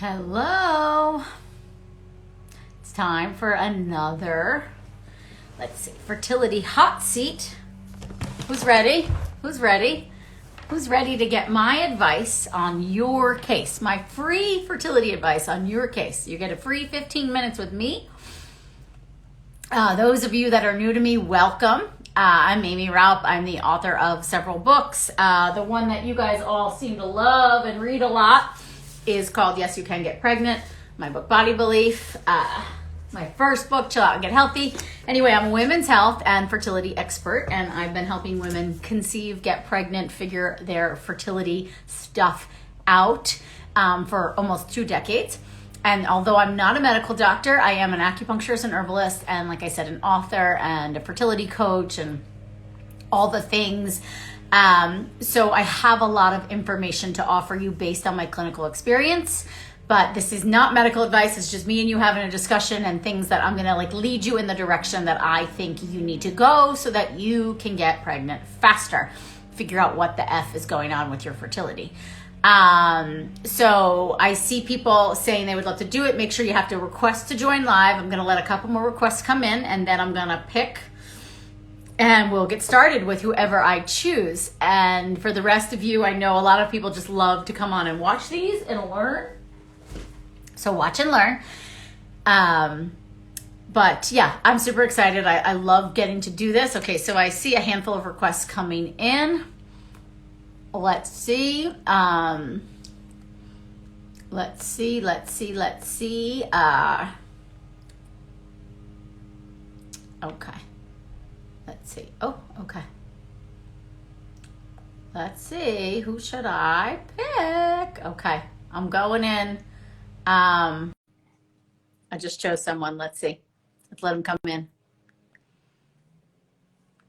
Hello. It's time for another, let's see, Fertility Hot Seat. Who's ready? Who's ready? Who's ready to get my advice on your case? My free fertility advice on your case. You get a free 15 minutes with me. Those of you that are new to me, welcome. I'm Amy Raup. I'm the author of several books. The one that you guys all seem to love and read a lot is called Yes, You Can Get Pregnant. My book, Body Belief. My first book, Chill Out and Get Healthy. Anyway, I'm a women's health and fertility expert, and I've been helping women conceive, get pregnant, figure their fertility stuff out for almost 2 decades. And although I'm not a medical doctor, I am an acupuncturist and herbalist, and like I said, an author and a fertility coach and all the things. So I have a lot of information to offer you based on my clinical experience, but this is not medical advice. It's just me and you having a discussion and things that I'm going to lead you in the direction that I think you need to go so that you can get pregnant faster. Figure out what the F is going on with your fertility. So I see people saying they would love to do it. Make sure you have to request to join live. I'm going to let a couple more requests come in, and then I'm going to pick and we'll get started with whoever I choose. And for the rest of you, I know a lot of people just love to come on and watch these and learn. So watch and learn. But yeah, I'm super excited. I love getting to do this. Okay, so I see a handful of requests coming in. Let's see. Let's see. Okay. Let's see. Oh, okay. Let's see. Who should I pick? Okay. I'm going in. I just chose someone. Let's see. Let's let them come in.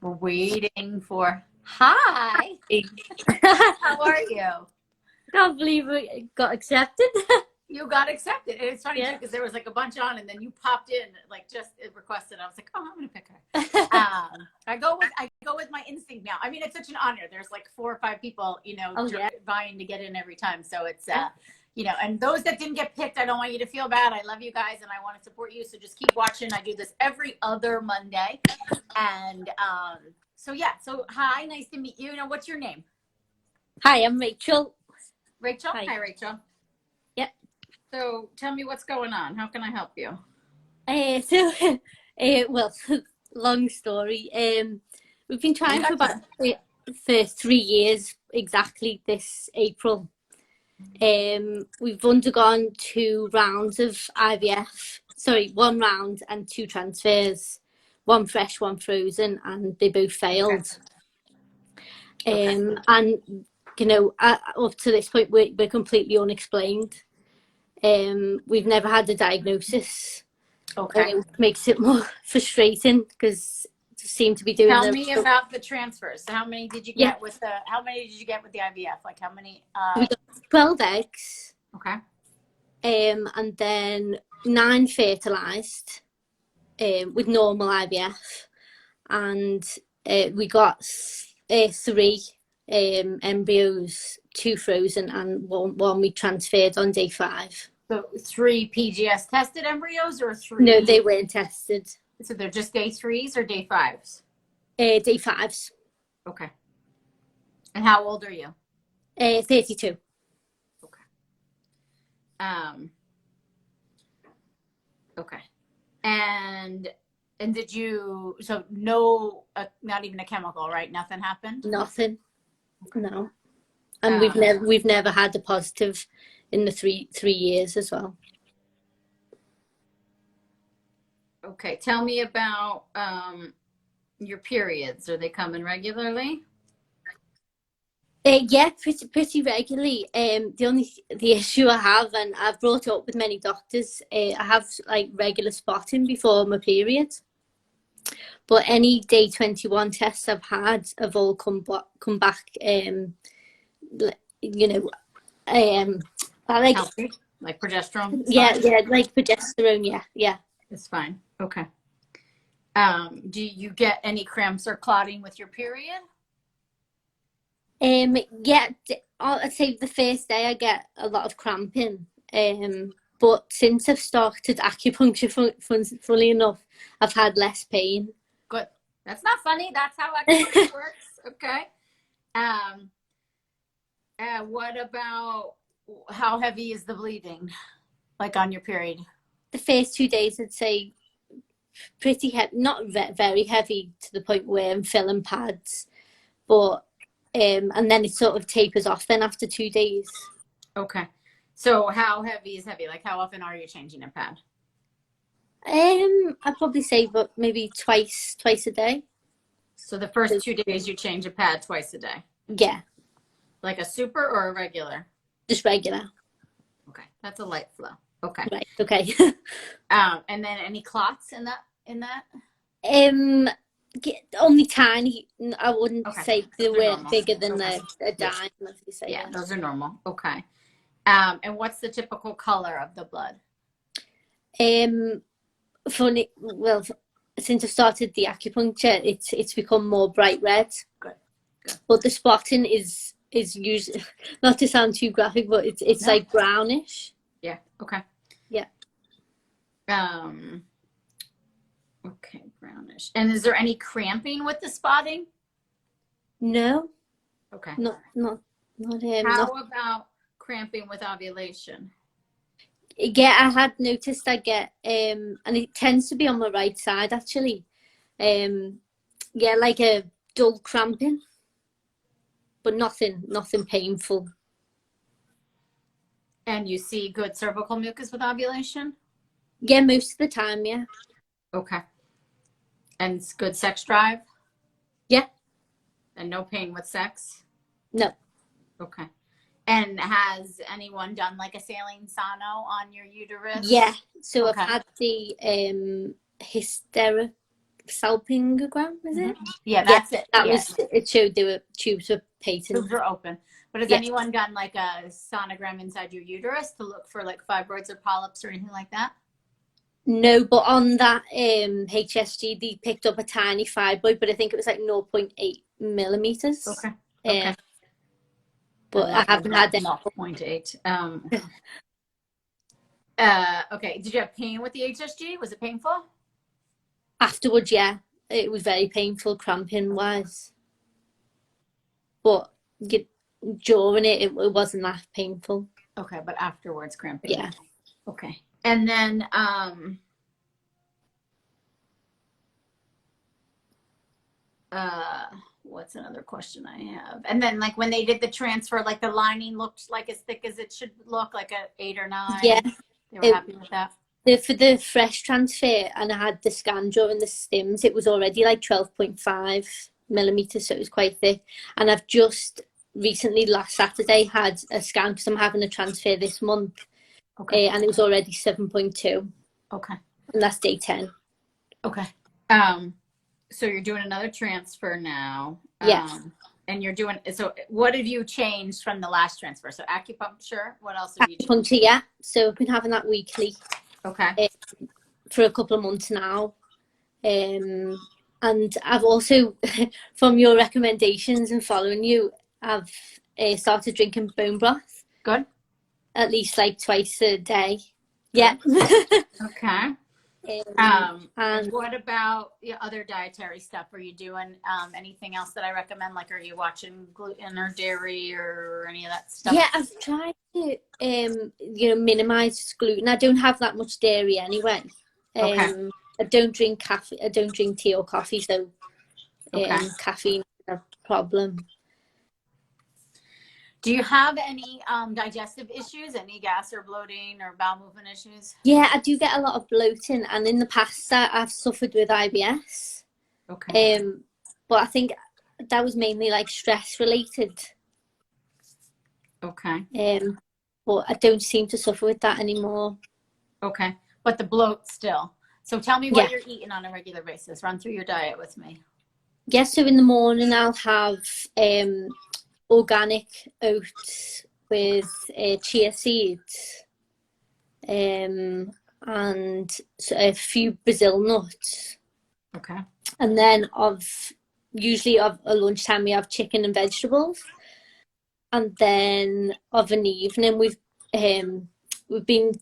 We're waiting for... Hi. How are you? I can't believe it got accepted. You got accepted. It's funny too, Yeah. because there was a bunch on, and then you popped in, just requested. I was like, oh, I'm gonna pick her. I go with my instinct now. I mean, it's such an honor. There's 4 or 5 people, vying to get in every time. So it's and those that didn't get picked, I don't want you to feel bad. I love you guys, and I want to support you. So just keep watching. I do this every other Monday, and So hi, nice to meet you. What's your name? Hi, I'm Rachel. Rachel? Hi, Rachel. Yep. So tell me what's going on. How can I help you? Well, long story. We've been trying for 3 years exactly this April. We've undergone 2 rounds of IVF. Sorry, 1 round and 2 transfers. 1 fresh, 1 frozen, and they both failed. And up to this point, we're completely unexplained. We've never had a diagnosis. Okay. It makes it more frustrating because they seem to be doing. Tell me about the transfers. How many did you get with the? How many did you get with the IVF? How many? We got 12 eggs. Okay. And then 9 fertilized. With normal IVF, and we got 3 embryos, 2 frozen, and one we transferred on day 5. So 3 PGS tested embryos, or 3? No, they weren't tested. So they're just day 3s or day 5s? Day 5s. Okay. And how old are you? 32. Okay. Okay. And did you, so no, not even a chemical, right? Nothing happened? Nothing. Okay. No. And we've never had a positive in the 3 years as well. Okay. Tell me about your periods. Are they coming regularly? Yeah, pretty regularly. The issue I have, and I've brought it up with many doctors, I have regular spotting before my period. But any day 21 tests I've had have all come back. Healthy? Like progesterone? Yeah, progesterone. Yeah. It's fine. Okay. Do you get any cramps or clotting with your period? Yeah, I'd say the first day I get a lot of cramping, But since I've started acupuncture, funnily enough, I've had less pain. Good. That's not funny. That's how acupuncture works. Okay. What about how heavy is the bleeding, like on your period? The first 2 days, I'd say pretty heavy, not very heavy to the point where I'm filling pads, but and then it sort of tapers off then after 2 days. Okay. So how heavy is heavy? Like how often are you changing a pad? I'd probably say, but maybe twice a day. So the first 2 days you change a pad twice a day? Yeah. Like a super or a regular? Just regular. Okay. That's a light flow. Okay. Right. Okay. And then any clots in that? Only tiny. I wouldn't say they were normal. bigger than a dime, as you say. Yeah, those are normal. Okay. And what's the typical color of the blood? Funny. Well, since I've started the acupuncture, it's become more bright red. Good. But the spotting is usually, not to sound too graphic, but it's like brownish. Yeah. Okay. Yeah. Okay, brownish. And is there any cramping with the spotting? No. Okay. Not How about cramping with ovulation? Yeah, I had noticed I get and it tends to be on my right side actually. Yeah, like a dull cramping, but nothing painful. And you see good cervical mucus with ovulation? Yeah, most of the time, yeah. Okay. And it's good sex drive? Yeah. And no pain with sex? No. Okay. And has anyone done like a saline sono on your uterus? Yeah. So okay. I've had the hysterosalpingogram, is it? Yeah, that's it. That was it. Showed the tubes were patent. Tubes are open. But has anyone done like a sonogram inside your uterus to look for like fibroids or polyps or anything like that? No, but on that HSG, they picked up a tiny fibroid, but I think it was like 0.8 millimeters. Okay. Okay. But I haven't had any. 0.8. Okay. Did you have pain with the HSG? Was it painful? Afterwards, yeah. It was very painful, cramping wise. But during it wasn't that painful. Okay, but afterwards, cramping. Yeah. Okay. And then what's another question I have? And then like when they did the transfer, like the lining looked like as thick as it should look, like a 8 or 9. Yeah. They were happy with that. For the fresh transfer, and I had the scan during the stims, it was already like 12.5 millimeters, so it was quite thick. And I've just recently, last Saturday, had a scan because I'm having a transfer this month. Okay. And it was already 7.2. Okay. And that's day 10. Okay. So you're doing another transfer now. Yeah. And you're doing, so what have you changed from the last transfer? So acupuncture, what else have you changed? Acupuncture, yeah. So I've been having that weekly. Okay. For a couple of months now. And I've also, from your recommendations and following you, I've started drinking bone broth. Good. At least like twice a day. Yeah. Okay. And what about the other dietary stuff? Are you doing anything else that I recommend? Like, are you watching gluten or dairy or any of that stuff? Yeah, I've tried to, minimize gluten. I don't have that much dairy anyway. Okay. I don't drink caffeine. I don't drink tea or coffee, so caffeine is a problem. Do you have any digestive issues, any gas or bloating or bowel movement issues? Yeah, I do get a lot of bloating, and in the past I've suffered with IVFs. Okay. But I think that was mainly like stress related. Okay. But I don't seem to suffer with that anymore. Okay. But the bloat still. So tell me what you're eating on a regular basis. Run through your diet with me. Yeah, so in the morning I'll have organic oats with chia seeds and a few Brazil nuts. Okay. And then usually at lunchtime we have chicken and vegetables. And then of an evening we've we've been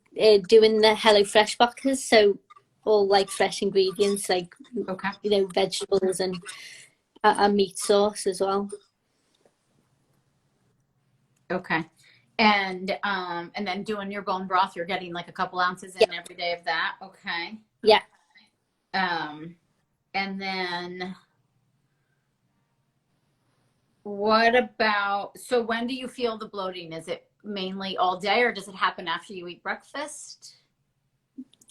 doing the HelloFresh boxes, so all like fresh ingredients, like Okay. vegetables and a meat sauce as well. Okay. And then doing your bone broth, you're getting like a couple ounces in every day of that. Okay. Yeah. And then what about, so when do you feel the bloating? Is it mainly all day, or does it happen after you eat breakfast?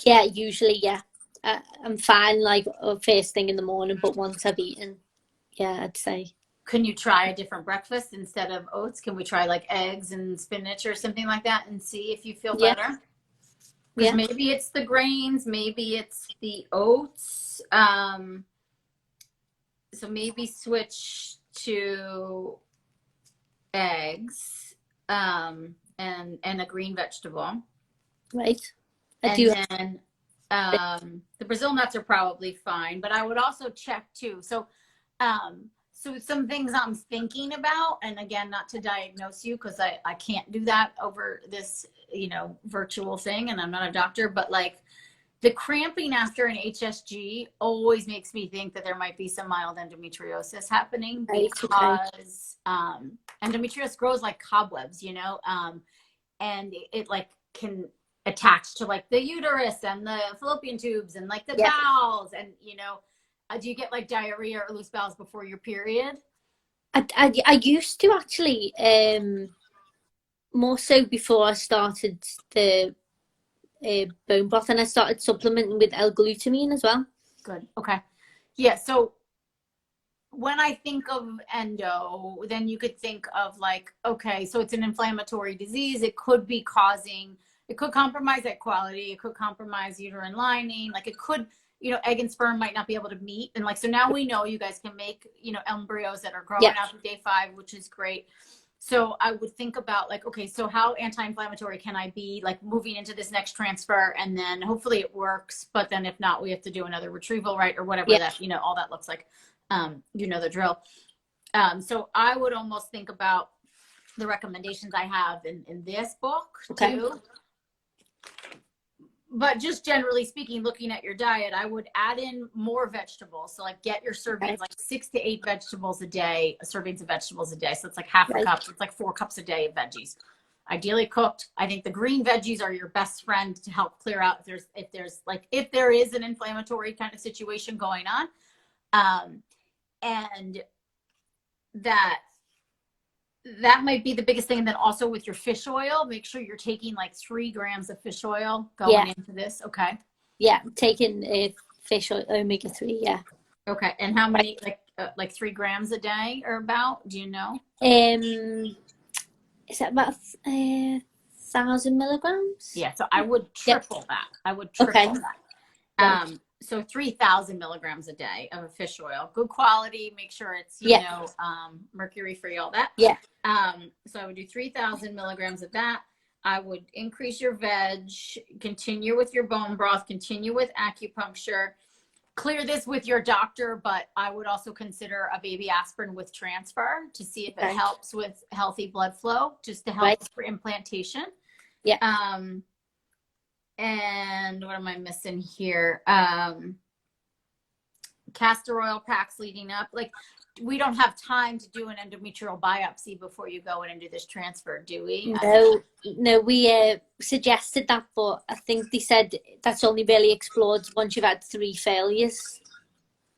Yeah, usually, yeah. I'm fine like first thing in the morning, but once I've eaten, yeah, I'd say. Can you try a different breakfast instead of oats? Can we try like eggs and spinach or something like that and see if you feel better? Because maybe it's the grains, maybe it's the oats. So maybe switch to eggs and a green vegetable. Right. And then the Brazil nuts are probably fine, but I would also check too. So so some things I'm thinking about, and again, not to diagnose you because I can't do that over this, virtual thing, and I'm not a doctor, but like the cramping after an HSG always makes me think that there might be some mild endometriosis happening, because endometriosis grows like cobwebs, and it like can attach to like the uterus and the fallopian tubes and like the bowels, and do you get like diarrhea or loose bowels before your period? I used to actually, more so before I started the bone broth, and I started supplementing with L-glutamine as well. Good. Okay. Yeah. So when I think of endo, then you could think of like, okay, so it's an inflammatory disease. It could compromise egg quality. It could compromise uterine lining. Like it could, egg and sperm might not be able to meet. And like, so now we know you guys can make, embryos that are growing out to day 5, which is great. So I would think about like, okay, so how anti-inflammatory can I be, like moving into this next transfer, and then hopefully it works. But then if not, we have to do another retrieval, right? Or whatever that, all that looks like. The drill. So I would almost think about the recommendations I have in this book too. But just generally speaking, looking at your diet, I would add in more vegetables. So like get your servings, like 6 to 8 vegetables a day, servings of vegetables a day. So it's like half a cup. So it's like 4 cups a day of veggies, ideally cooked. I think the green veggies are your best friend to help clear out if there is an inflammatory kind of situation going on. And that might be the biggest thing. And then also with your fish oil, make sure you're taking like 3 grams of fish oil going into this. Okay. Yeah, taking fish oil, omega-3. Yeah. Okay. And how many, like 3 grams a day or about? Do you know? Is that about 1,000 milligrams? Yeah. So I would triple that. I would triple that. So 3,000 milligrams a day of fish oil, good quality. Make sure it's mercury free, all that. Yeah. So I would do 3,000 milligrams of that. I would increase your veg, continue with your bone broth, continue with acupuncture. Clear this with your doctor, but I would also consider a baby aspirin with transfer to see if it helps with healthy blood flow, just to help for implantation. Yeah. And what am I missing here? Castor oil packs leading up. Like, we don't have time to do an endometrial biopsy before you go in and do this transfer, do we? No, we suggested that, but I think they said that's only really explored once you've had 3 failures.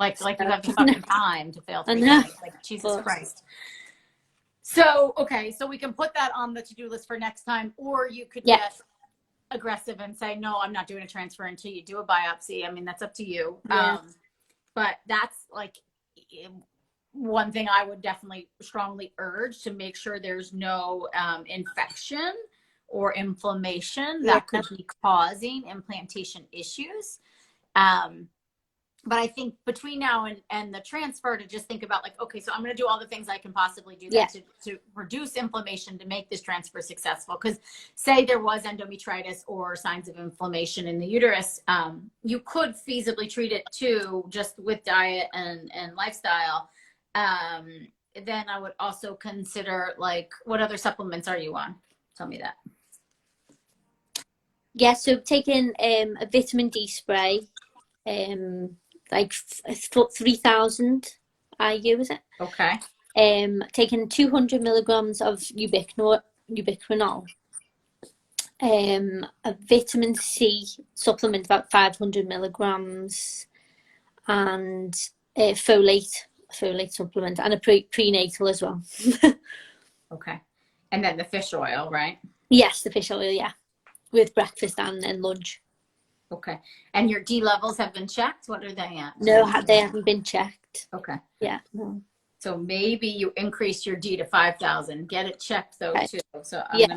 Like you have the fucking time to fail 3 times. Like, Jesus Christ. So, okay, so we can put that on the to-do list for next time, or you could get aggressive and say, no, I'm not doing a transfer until you do a biopsy. I mean, that's up to you. But that's like one thing I would definitely strongly urge, to make sure there's no infection or inflammation that could be causing implantation issues. But I think between now and the transfer, to just think about like, okay, so I'm going to do all the things I can possibly do to reduce inflammation to make this transfer successful. Because say there was endometritis or signs of inflammation in the uterus, you could feasibly treat it too, just with diet and lifestyle. Then I would also consider, like, what other supplements are you on? Tell me that. Yeah, so taking a vitamin D spray, like 3,000 IU, is it? Okay. Taking 200 milligrams of ubiquinol, a vitamin C supplement about 500 milligrams, and a folate supplement, and a prenatal as well. Okay. And then the fish oil, right? Yes, the fish oil, yeah, with breakfast and then lunch. Okay. And your D levels have been checked? What are they at? No, they haven't been checked. Okay. Yeah, no. So maybe you increase your D to 5,000. Get it checked though, Okay. too. So Yeah.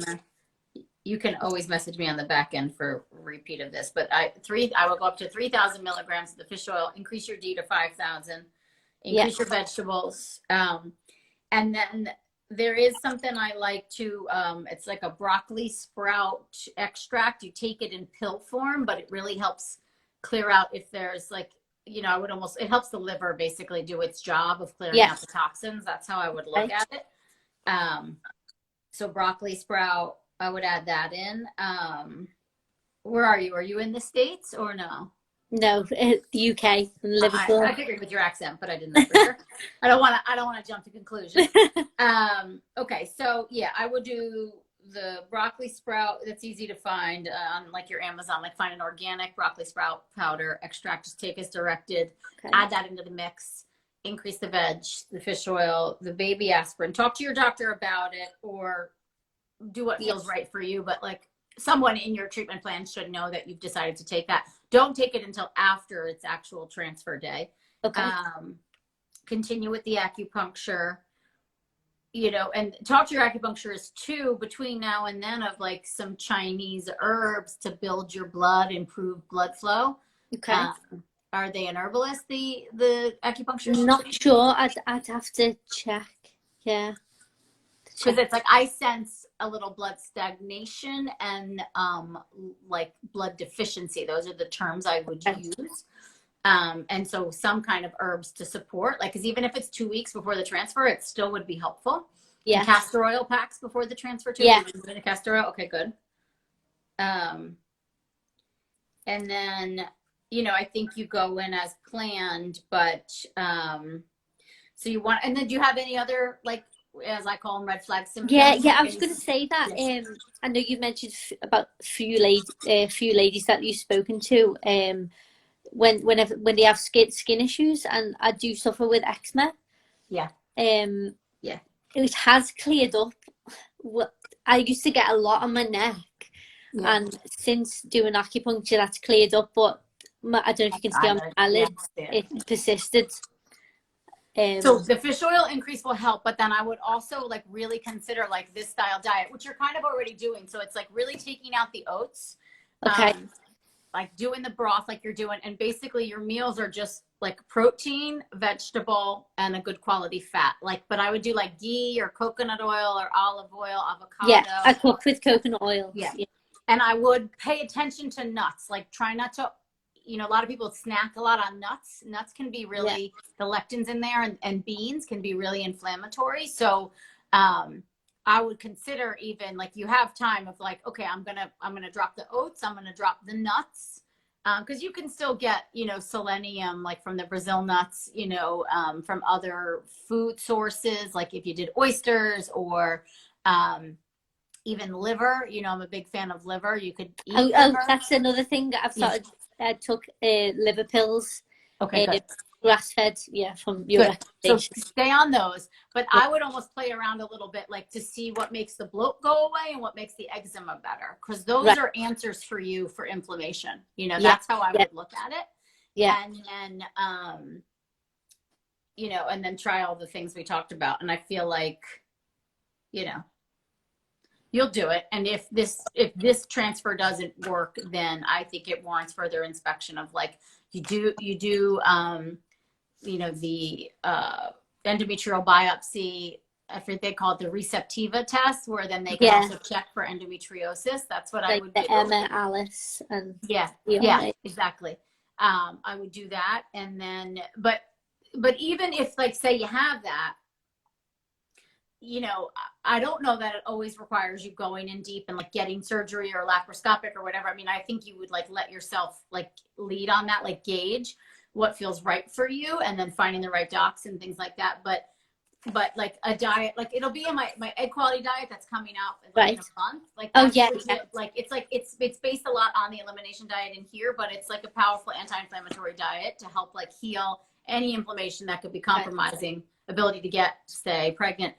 you can always message me on the back end for a repeat of this, but I will go up to 3,000 milligrams of the fish oil, increase your D to 5,000, increase your vegetables. And then there is something I like to, it's like a broccoli sprout extract. You take it in pill form, but it really helps clear out if there's like, it helps the liver basically do its job of clearing out the toxins. That's how I would look at it. So broccoli sprout, I would add that in. Where are you? Are you in the States or no? No, the UK, Liverpool. I figured with your accent, but I didn't know for sure. I don't want to jump to conclusions. Okay, so yeah, I would do the broccoli sprout. That's easy to find on like your Amazon. Like find an organic broccoli sprout powder extract. Just take as directed. Okay. Add that into the mix. Increase the veg, the fish oil, the baby aspirin. Talk to your doctor about it, or do what feels right for you. But like someone in your treatment plan should know that you've decided to take that. Don't take it until after its actual transfer day. Okay. Continue with the acupuncture, and talk to your acupuncturist too between now and then of like some Chinese herbs to build your blood, improve blood flow. Okay. Are they an herbalist, the acupuncturist? Not sure. I'd have to check. Yeah. Because it's like I sense a little blood stagnation and like blood deficiency. Those are the terms I would use. And so some kind of herbs to support, like, because even if it's 2 weeks before the transfer, it still would be helpful. Yeah. Castor oil packs before the transfer too. Yeah. The castor oil. Okay, good. And then, I think you go in as planned, but so you want, and then do you have any other, like, as I call them, red flag symptoms? Yeah, I was going to say that. Yes. I know you mentioned about few ladies that you've spoken to. When they have skin issues, and I do suffer with eczema. Yeah. Yeah. It has cleared up. I used to get a lot on my neck, and since doing acupuncture, that's cleared up. But I don't know if you can see on my eyelids, it persisted. So the fish oil increase will help, but then I would also like really consider like this style diet, which you're kind of already doing. So it's like really taking out the oats. Okay. Like doing the broth like you're doing, and basically your meals are just like protein, vegetable, and a good quality fat. Like, but I would do like ghee or coconut oil or olive oil, avocado. Yeah, I cook with coconut oil. Yeah. And I would pay attention to nuts. Like try not to, a lot of people snack a lot on nuts. Nuts can be really, the lectins in there, and beans can be really inflammatory. So I would consider even like you have time of like, okay, I'm gonna drop the oats, I'm gonna drop the nuts, because you can still get selenium like from the Brazil nuts, from other food sources, like if you did oysters or even liver. I'm a big fan of liver. You could eat liver. That's another thing that I've started. I took liver pills. Okay, good. Grass fed, from your recommendation. So stay on those, but I would almost play around a little bit, like to see what makes the bloat go away and what makes the eczema better, because those are answers for you for inflammation. That's how I would look at it. Yeah, and then and then try all the things we talked about, and I feel like you'll do it. And if this transfer doesn't work, then I think it warrants further inspection of like you do the endometrial biopsy. I think they call it the receptiva test, where then they can also check for endometriosis. That's what I would do. Emma, Alice, and exactly. I would do that, and then but even if, like, say you have that, you know, I don't know that it always requires you going in deep and like getting surgery or laparoscopic or whatever. I mean, I think you would like let yourself like lead on that, like gauge what feels right for you, and then finding the right docs and things like that. But like a diet, like it'll be in my egg quality diet that's coming out like in a month. Like Oh that's yeah, legit, like it's based a lot on the elimination diet in here, but it's like a powerful anti-inflammatory diet to help like heal any inflammation that could be compromising ability to get, stay pregnant.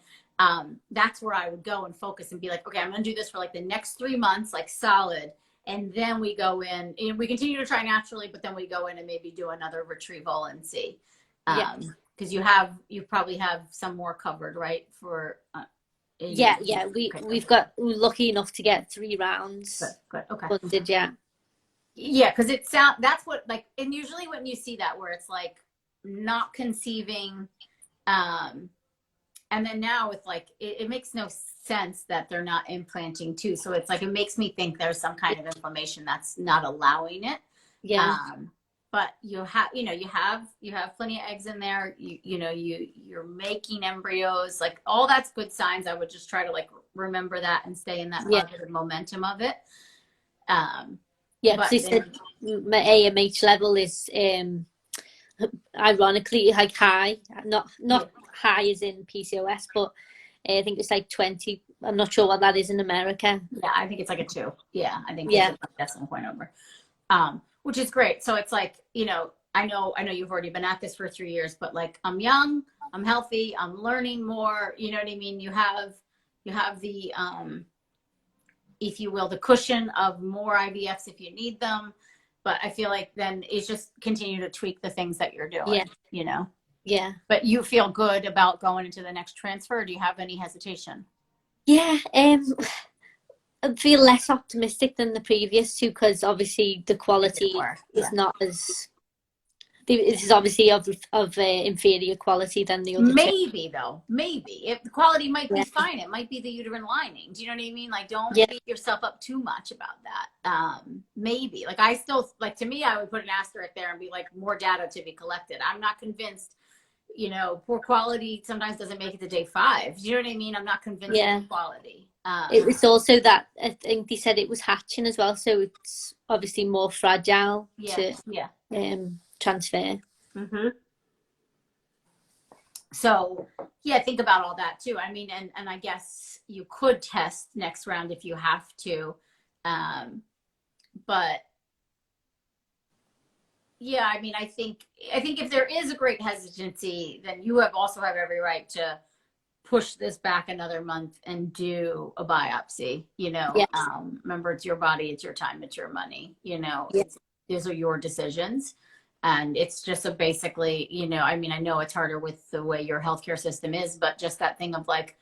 That's where I would go and focus and be like, okay, I'm gonna do this for like the next 3 months, like solid. And then we go in and we continue to try naturally, but then we go in and maybe do another retrieval and see. Because you probably have some more covered, right? For we're lucky enough to get 3 rounds. Good. Okay. Funded, yeah. Yeah, because that's what like, and usually when you see that where it's like not conceiving, and then now it's like it makes no sense that they're not implanting too. So it's like it makes me think there's some kind of inflammation that's not allowing it. Yeah. But you have plenty of eggs in there. You're making embryos, like all that's good signs. I would just try to like remember that and stay in that positive momentum of it. Because they said my AMH level is ironically like high, not high as in PCOS, but I think it's like 20. I'm not sure what that is in America. Yeah, I think it's like a 2. Yeah, I think it's a decimal point over. Which is great. So it's like, I know you've already been at this for 3 years, but like I'm young, I'm healthy, I'm learning more, you know what I mean? You have the, if you will, the cushion of more IVFs if you need them. But I feel like then it's just continue to tweak the things that you're doing, Yeah. But you feel good about going into the next transfer? Or do you have any hesitation? Yeah. I feel less optimistic than the previous 2 because obviously the quality is not as. This is obviously of inferior quality than the other. Maybe though, if the quality might be fine, it might be the uterine lining. Do you know what I mean? Like, don't beat yourself up too much about that. Maybe like I still like, to me, I would put an asterisk there and be like, more data to be collected. I'm not convinced. Poor quality sometimes doesn't make it to day 5. Do you know what I mean? I'm not convinced of quality. It was also that I think they said it was hatching as well, so it's obviously more fragile to transfer. Mm-hmm. So think about all that too. I mean, and I guess you could test next round if you have to, but yeah, I mean, I think if there is a great hesitancy, then you also have every right to push this back another month and do a biopsy. Remember, it's your body, it's your time, it's your money. These are your decisions. And it's just basically, I mean, I know it's harder with the way your healthcare system is, but just that thing of like,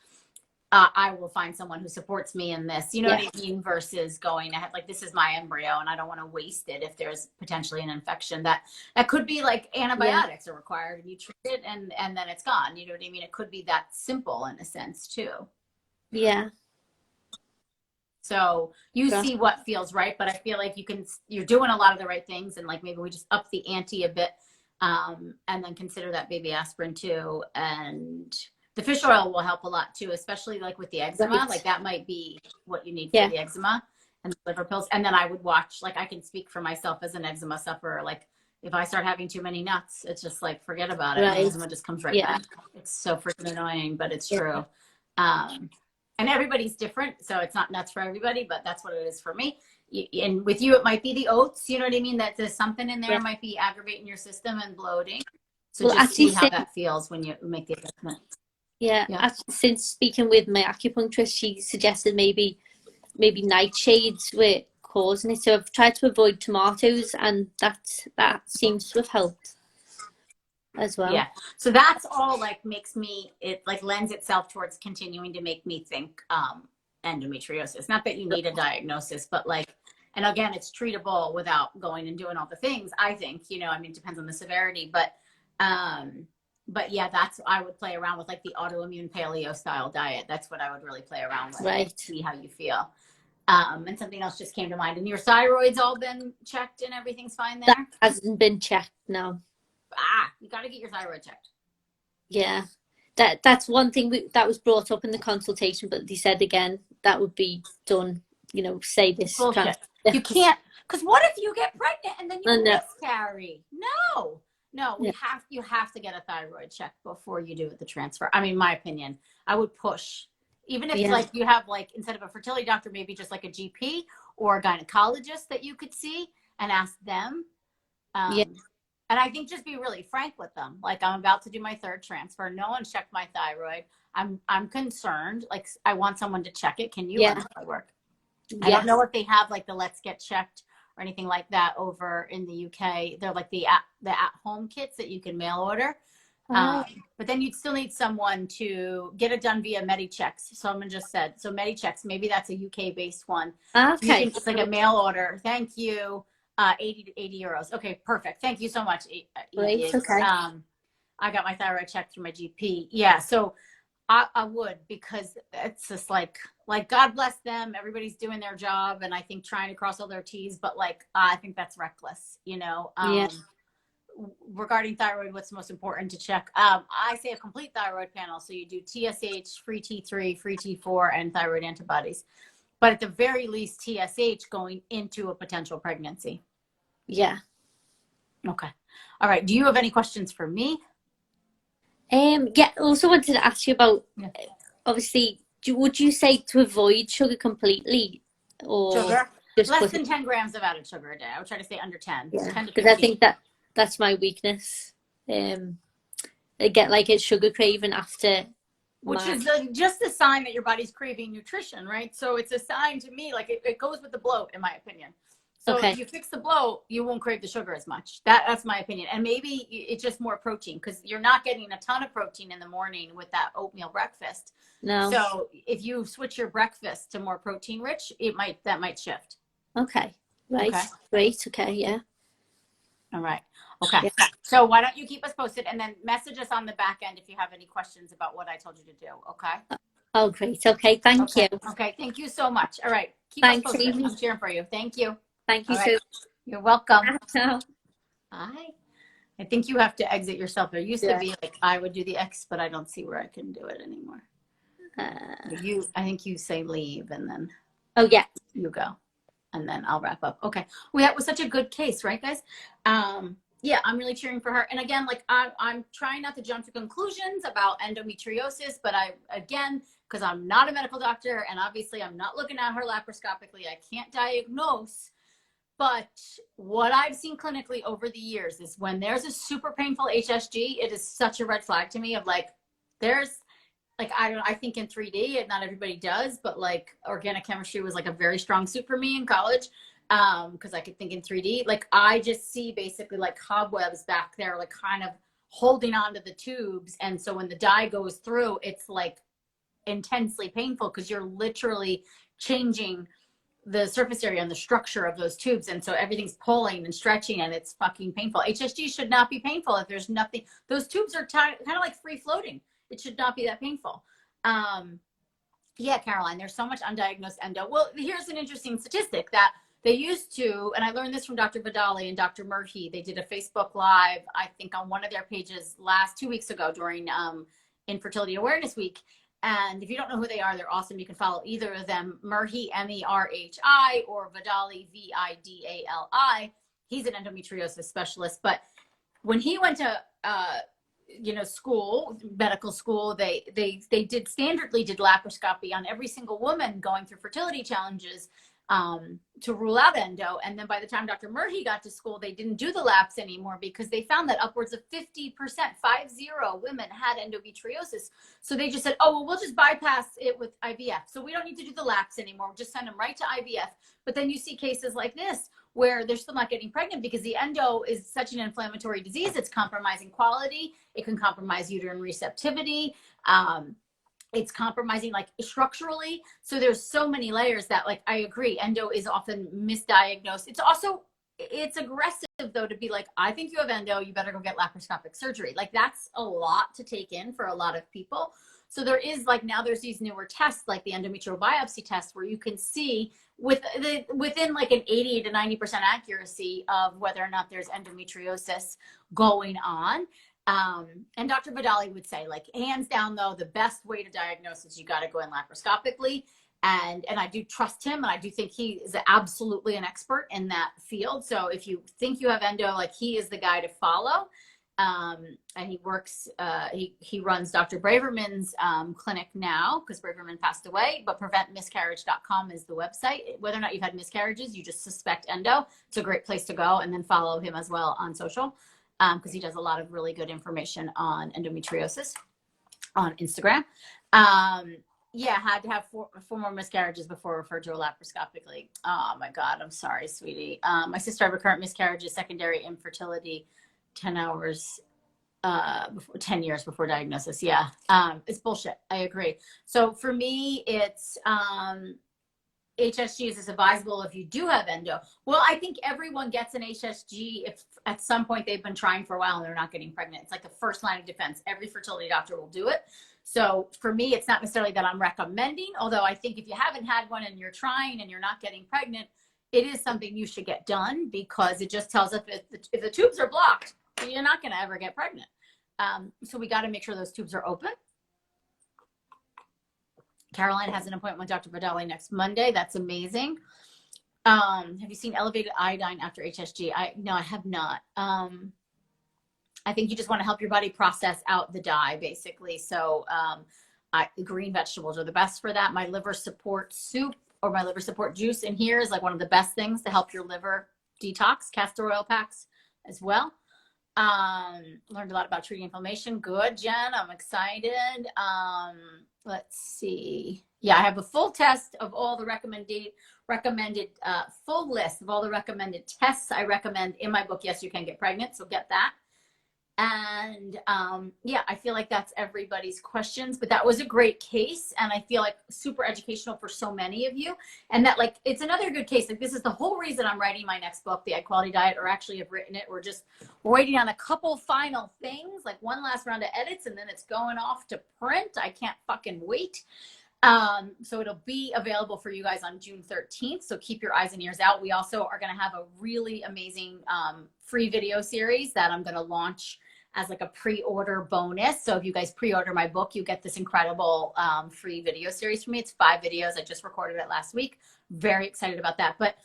I will find someone who supports me in this, what I mean, versus going ahead, like, this is my embryo and I don't want to waste it if there's potentially an infection that could be like antibiotics are required and you treat it and then it's gone. You know what I mean? It could be that simple in a sense too. Yeah. So you see what feels right, but I feel like you're doing a lot of the right things, and like maybe we just up the ante a bit, and then consider that baby aspirin too. And the fish oil will help a lot too, especially like with the eczema. Like that might be what you need for the eczema, and the liver pills. And then I would watch, like I can speak for myself as an eczema sufferer. Like if I start having too many nuts, it's just like, forget about it. Eczema just comes right back. It's so freaking annoying, but it's true. And everybody's different, so it's not nuts for everybody, but that's what it is for me. And with you, it might be the oats, you know what I mean? That there's something in there might be aggravating your system and bloating. So just see how that feels when you make the adjustment. Yeah. Since speaking with my acupuncturist, she suggested maybe nightshades were causing it. So I've tried to avoid tomatoes, and that seems to have helped as well. Yeah. So that's all like it like lends itself towards continuing to make me think endometriosis. Not that you need a diagnosis, but like, and again, it's treatable without going and doing all the things, I think, I mean, it depends on the severity, but yeah, I would play around with like the autoimmune paleo style diet. That's what I would really play around with. Right. See how you feel. And something else just came to mind. And your thyroid's all been checked and everything's fine there? That hasn't been checked, no. You got to get your thyroid checked. Yeah. that's one thing that was brought up in the consultation, but they said again that would be done, say this Bullshit. You can't, because what if you get pregnant and then you miscarry? No, you have to get a thyroid check before you do the transfer. I mean, my opinion, I would push, even if like you have like, instead of a fertility doctor, maybe just like a GP or a gynecologist that you could see and ask them. And I think just be really frank with them. Like, I'm about to do my third transfer. No one's checked my thyroid. I'm concerned. Like, I want someone to check it. Can you run my work? I don't know if they have like the Let's Get Checked or anything like that over in the UK. They're like the at-home kits that you can mail order. But then you'd still need someone to get it done via MediChecks. Someone just said, so MediChecks, maybe that's a UK-based one. Okay. You can just like a mail order. Thank you. 80 euros. Okay, perfect. Thank you so much. Great. Okay. I got my thyroid checked through my GP. Yeah, so I would, because it's just like God bless them. Everybody's doing their job, and I think trying to cross all their T's, but like I think that's reckless, Regarding thyroid, what's most important to check? I say a complete thyroid panel. So you do TSH, free T3, free T4, and thyroid antibodies. But at the very least, TSH going into a potential pregnancy. Yeah. Okay. All right. Do you have any questions for me? Yeah. Also wanted to ask you about, obviously, would you say to avoid sugar completely, or sugar? Less than 10 grams of added sugar a day. I would try to stay under 10. Yeah. 10 to 15. Because I think that's my weakness. I get like a sugar craving after. Which is just a sign that your body's craving nutrition, right? So it's a sign to me, like it goes with the bloat, in my opinion. So if you fix the bloat, you won't crave the sugar as much. That's my opinion. And maybe it's just more protein, because you're not getting a ton of protein in the morning with that oatmeal breakfast. No. So if you switch your breakfast to more protein rich, that might shift. Okay. Right. Okay. Great. Okay. Yeah. All right. Okay. Yeah. So why don't you keep us posted, and then message us on the back end if you have any questions about what I told you to do. Okay. Oh, great. Okay. Thank you. Okay. Thank you so much. All right. Keep us posted. Amy. I'm cheering for you. Thank you. Thank you. Right. You're welcome. Hi. I think you have to exit yourself. There used to be like, I would do the X, but I don't see where I can do it anymore. I think you say leave, and then. Oh yeah. You go. And then I'll wrap up. Okay. That was such a good case, right, guys? Yeah, I'm really cheering for her. And again, like I'm trying not to jump to conclusions about endometriosis, but because I'm not a medical doctor, and obviously I'm not looking at her laparoscopically, I can't diagnose. But what I've seen clinically over the years is when there's a super painful HSG, it is such a red flag to me of like, there's like, I think in 3D, and not everybody does, but like organic chemistry was like a very strong suit for me in college. Because I could think in 3D, like I just see basically like cobwebs back there, like kind of holding onto the tubes. And so when the dye goes through, it's like intensely painful, because you're literally changing the surface area and the structure of those tubes. And so everything's pulling and stretching, and it's fucking painful. HSG should not be painful if there's nothing. Those tubes are kind of like free floating. It should not be that painful. Yeah, Caroline, there's so much undiagnosed endo. Well, here's an interesting statistic that they used to, and I learned this from Dr. Vidali and Dr. Murhi. They did a Facebook Live, I think, on one of their pages 2 weeks ago during Infertility Awareness Week. And if you don't know who they are, they're awesome. You can follow either of them, Murhi, M-E-R-H-I, or Vidali, V-I-D-A-L-I. He's an endometriosis specialist. But when he went to school, medical school, they standardly did laparoscopy on every single woman going through fertility challenges to rule out endo. And then by the time Dr. Murhi got to school, they didn't do the laps anymore, because they found that upwards of 50%, 50 women had endometriosis. So they just said, oh, well, we'll just bypass it with IVF. So we don't need to do the laps anymore. We'll just send them right to IVF. But then you see cases like this where they're still not getting pregnant, because the endo is such an inflammatory disease. It's compromising quality. It can compromise uterine receptivity. It's compromising like structurally. So there's so many layers that, like, I agree, endo is often misdiagnosed. It's aggressive though to be like, I think you have endo, you better go get laparoscopic surgery. Like, that's a lot to take in for a lot of people. So there is, like, now there's these newer tests like the endometrial biopsy test, where you can see within like an 80 to 90% accuracy of whether or not there's endometriosis going on. And Dr. Vidali would say, like, hands down, though, the best way to diagnose is you got to go in laparoscopically. And I do trust him, and I do think he is absolutely an expert in that field. So if you think you have endo, like, he is the guy to follow. And he works, he runs Dr. Braverman's clinic now, because Braverman passed away, but preventmiscarriage.com is the website. Whether or not you've had miscarriages, you just suspect endo, it's a great place to go. And then follow him as well on social, because he does a lot of really good information on endometriosis on Instagram. Yeah, had to have four more miscarriages before referred to laparoscopically. Oh my God, I'm sorry, sweetie. My sister had recurrent miscarriages, secondary infertility, 10 hours, 10 years before diagnosis. Yeah, it's bullshit. I agree. So for me, it's HSG is advisable if you do have endo. Well, I think everyone gets an HSG if at some point they've been trying for a while and they're not getting pregnant. It's like the first line of defense. Every fertility doctor will do it. So for me, it's not necessarily that I'm recommending, although I think if you haven't had one and you're trying and you're not getting pregnant, it is something you should get done, because it just tells us if the tubes are blocked, you're not going to ever get pregnant. So we got to make sure those tubes are open. Caroline has an appointment with Dr. Vidali next Monday. That's amazing. Have you seen elevated iodine after HSG? No, I have not. I think you just want to help your body process out the dye, basically. So green vegetables are the best for that. My liver support soup or my liver support juice in here is like one of the best things to help your liver detox. Castor oil packs as well. Learned a lot about treating inflammation. Good, Jen. I'm excited. Let's see. Yeah, I have a full test of all the recommended full list of all the recommended tests I recommend in my book, Yes, You Can Get Pregnant. So get that. And yeah, I feel like that's everybody's questions, but that was a great case. And I feel like super educational for so many of you. And that, like, it's another good case. Like, this is the whole reason I'm writing my next book, The Egg Quality Diet, or actually have written it. We're waiting on a couple final things, like one last round of edits, and then it's going off to print. I can't fucking wait. So it'll be available for you guys on June 13th. So keep your eyes and ears out. We also are going to have a really amazing free video series that I'm going to launch as like a pre-order bonus. So if you guys pre-order my book, you get this incredible free video series from me. It's 5 videos. I just recorded it last week. Very excited about that. But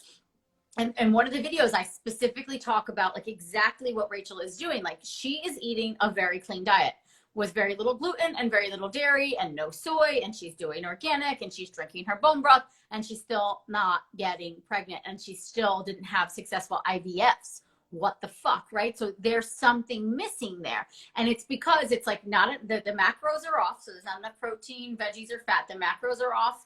and one of the videos I specifically talk about like exactly what Rachel is doing. Like, she is eating a very clean diet with very little gluten and very little dairy and no soy, and she's doing organic, and she's drinking her bone broth, and she's still not getting pregnant, and she still didn't have successful IVFs. What the fuck, right? So there's something missing there. And it's because it's like not the macros are off. So there's not enough protein, veggies, or fat. The macros are off.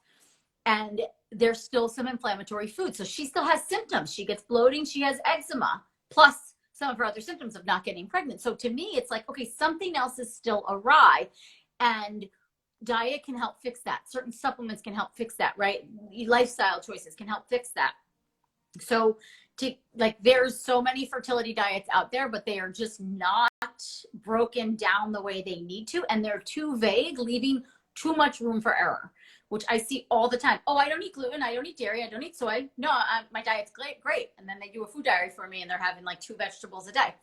And there's still some inflammatory food. So she still has symptoms. She gets bloating. She has eczema, plus some of her other symptoms of not getting pregnant. So to me, it's like, okay, something else is still awry. And diet can help fix that. Certain supplements can help fix that, right? Lifestyle choices can help fix that. So there's so many fertility diets out there, but they are just not broken down the way they need to. And they're too vague, leaving too much room for error, which I see all the time. Oh, I don't eat gluten. I don't eat dairy. I don't eat soy. No, my diet's great. And then they do a food diary for me and they're having like 2 vegetables a day.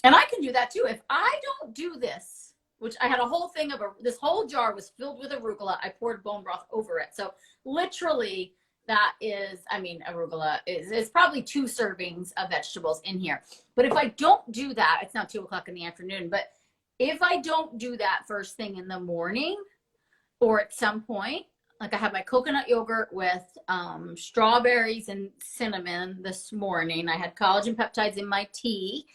And I can do that too. If I don't do this, which I had a whole thing of this whole jar was filled with arugula. I poured bone broth over it. So literally, that is, I mean, arugula is probably 2 servings of vegetables in here. But if I don't do that, it's now 2:00 in the afternoon, but if I don't do that first thing in the morning or at some point, like I had my coconut yogurt with strawberries and cinnamon this morning. I had collagen peptides in my tea.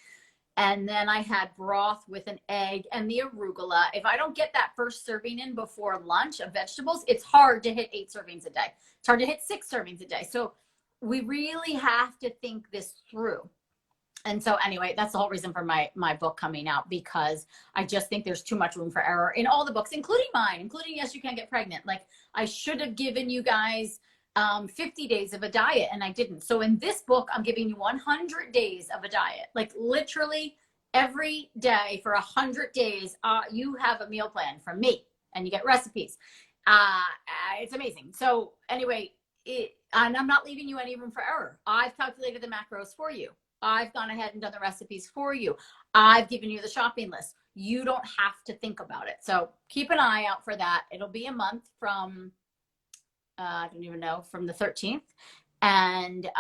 And then I had broth with an egg and the arugula. If I don't get that first serving in before lunch of vegetables, it's hard to hit 8 servings a day. It's hard to hit 6 servings a day. So we really have to think this through. And so anyway, that's the whole reason for my book coming out, because I just think there's too much room for error in all the books, including mine, including Yes, You Can Get Pregnant. Like, I should have given you guys 50 days of a diet, and I didn't. So in this book, I'm giving you 100 days of a diet. Like, literally every day for 100 days, you have a meal plan from me, and you get recipes. It's amazing. So anyway, and I'm not leaving you any room for error. I've calculated the macros for you. I've gone ahead and done the recipes for you. I've given you the shopping list. You don't have to think about it. So keep an eye out for that. It'll be a month from, I don't even know, from the 13th. And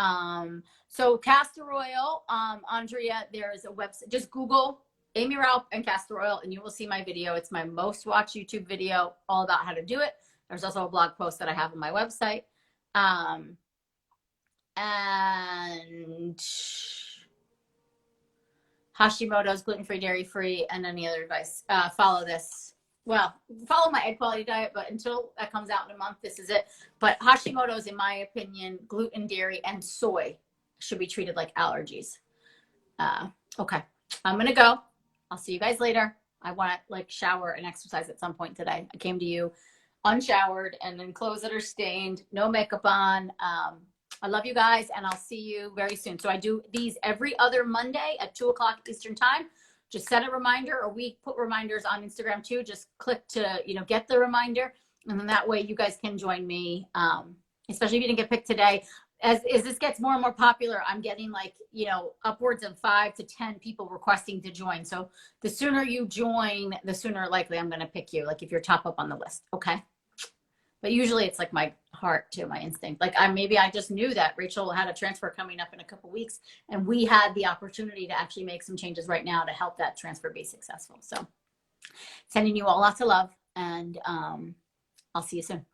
so Castor Oil, Andrea, there's a website. Just Google Amy Raup and Castor Oil, and you will see my video. It's my most watched YouTube video all about how to do it. There's also a blog post that I have on my website. And Hashimoto's, gluten-free, dairy-free, and any other advice. Follow this. Well, follow my egg quality diet, but until that comes out in a month, this is it. But Hashimoto's, in my opinion, gluten, dairy, and soy should be treated like allergies. Okay, I'm going to go. I'll see you guys later. I want to like shower and exercise at some point today. I came to you unshowered and in clothes that are stained, no makeup on. I love you guys, and I'll see you very soon. So I do these every other Monday at 2 o'clock Eastern time. Just set a reminder, or we put reminders on Instagram too. Just click to, get the reminder. And then that way you guys can join me, especially if you didn't get picked today. As this gets more and more popular, I'm getting upwards of 5 to 10 people requesting to join. So the sooner you join, the sooner likely I'm going to pick you, like if you're top up on the list. Okay. But usually it's like my heart too, my instinct. Like maybe I just knew that Rachel had a transfer coming up in a couple weeks, and we had the opportunity to actually make some changes right now to help that transfer be successful. So sending you all lots of love, and I'll see you soon.